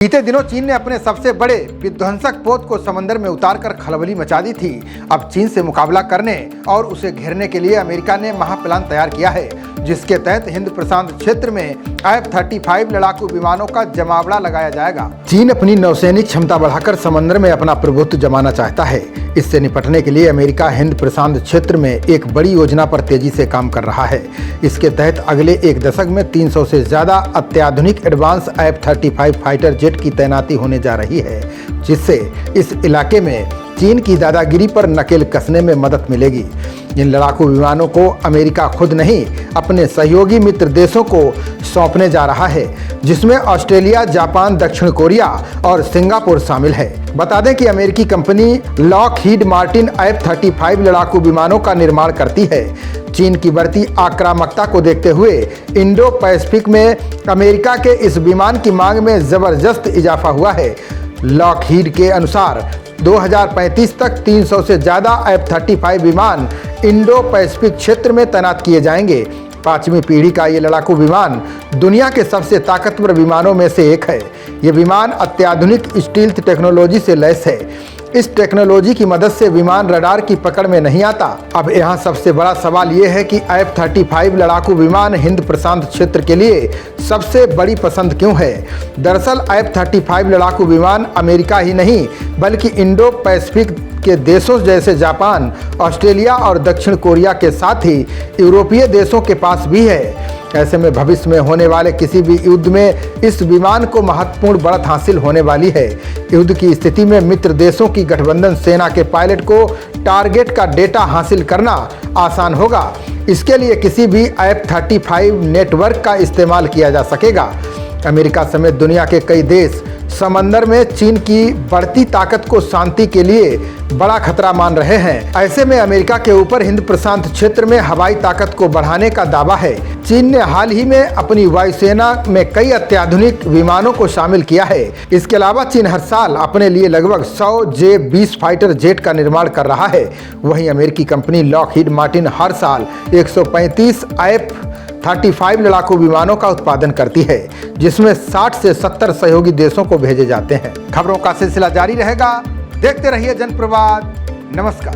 बीते दिनों चीन ने अपने सबसे बड़े विध्वंसक पोत को समंदर में उतारकर खलबली मचा दी थी। अब चीन से मुकाबला करने और उसे घेरने के लिए अमेरिका ने महाप्लान तैयार किया है, जिसके तहत हिंद प्रशांत क्षेत्र में F-35 लड़ाकू विमानों का जमावड़ा लगाया जाएगा। चीन अपनी नौसैनिक क्षमता बढ़ाकर समंदर में अपना प्रभुत्व जमाना चाहता है। इससे निपटने के लिए अमेरिका हिंद प्रशांत क्षेत्र में एक बड़ी योजना पर तेजी से काम कर रहा है। इसके तहत अगले एक दशक में 300 से ज्यादा अत्याधुनिक एडवांस F-35 फाइटर जेट की तैनाती होने जा रही है, जिससे इस इलाके में चीन की दादागिरी पर नकेल कसने में मदद मिलेगी। इन लड़ाकू विमानों को अमेरिका खुद नहीं, अपने सहयोगी मित्र देशों को सौंपने जा रहा है, जिसमें ऑस्ट्रेलिया, जापान, दक्षिण कोरिया और सिंगापुर शामिल है। बता दें कि अमेरिकी कंपनी लॉकहीड मार्टिन F-35 लड़ाकू विमानों का निर्माण करती है। चीन की बढ़ती आक्रामकता को देखते हुए इंडो पैसिफिक में अमेरिका के इस विमान की मांग में जबरदस्त इजाफा हुआ है। लॉकहीड के अनुसार 2035 तक 300 से ज़्यादा F-35 विमान इंडो पैसिफिक क्षेत्र में तैनात किए जाएंगे। 5वीं पीढ़ी का ये लड़ाकू विमान दुनिया के सबसे ताकतवर विमानों में से एक है। ये विमान अत्याधुनिक स्टील्थ टेक्नोलॉजी से लैस है। इस टेक्नोलॉजी की मदद से विमान रडार की पकड़ में नहीं आता। अब यहाँ सबसे बड़ा सवाल ये है कि F-35 लड़ाकू विमान हिंद प्रशांत क्षेत्र के लिए सबसे बड़ी पसंद क्यों है। दरअसल F-35 लड़ाकू विमान अमेरिका ही नहीं, बल्कि इंडो पैसिफिक के देशों जैसे जापान, ऑस्ट्रेलिया और दक्षिण कोरिया के साथ ही यूरोपीय देशों के पास भी है। ऐसे में भविष्य में होने वाले किसी भी युद्ध में इस विमान को महत्वपूर्ण बढ़त हासिल होने वाली है। युद्ध की स्थिति में मित्र देशों की गठबंधन सेना के पायलट को टारगेट का डेटा हासिल करना आसान होगा। इसके लिए किसी भी F-35 नेटवर्क का इस्तेमाल किया जा सकेगा। अमेरिका समेत दुनिया के कई देश समंदर में चीन की बढ़ती ताकत को शांति के लिए बड़ा खतरा मान रहे हैं। ऐसे में अमेरिका के ऊपर हिंद प्रशांत क्षेत्र में हवाई ताकत को बढ़ाने का दावा है। चीन ने हाल ही में अपनी वायुसेना में कई अत्याधुनिक विमानों को शामिल किया है। इसके अलावा चीन हर साल अपने लिए लगभग 100 J-20 फाइटर जेट का निर्माण कर रहा है। वहीं अमेरिकी कंपनी लॉकहीड मार्टिन हर साल 135 F-35 लड़ाकू विमानों का उत्पादन करती है, जिसमें 60 से 70 सहयोगी देशों को भेजे जाते हैं। खबरों का सिलसिला जारी रहेगा। देखते रहिए जनप्रवाद। नमस्कार।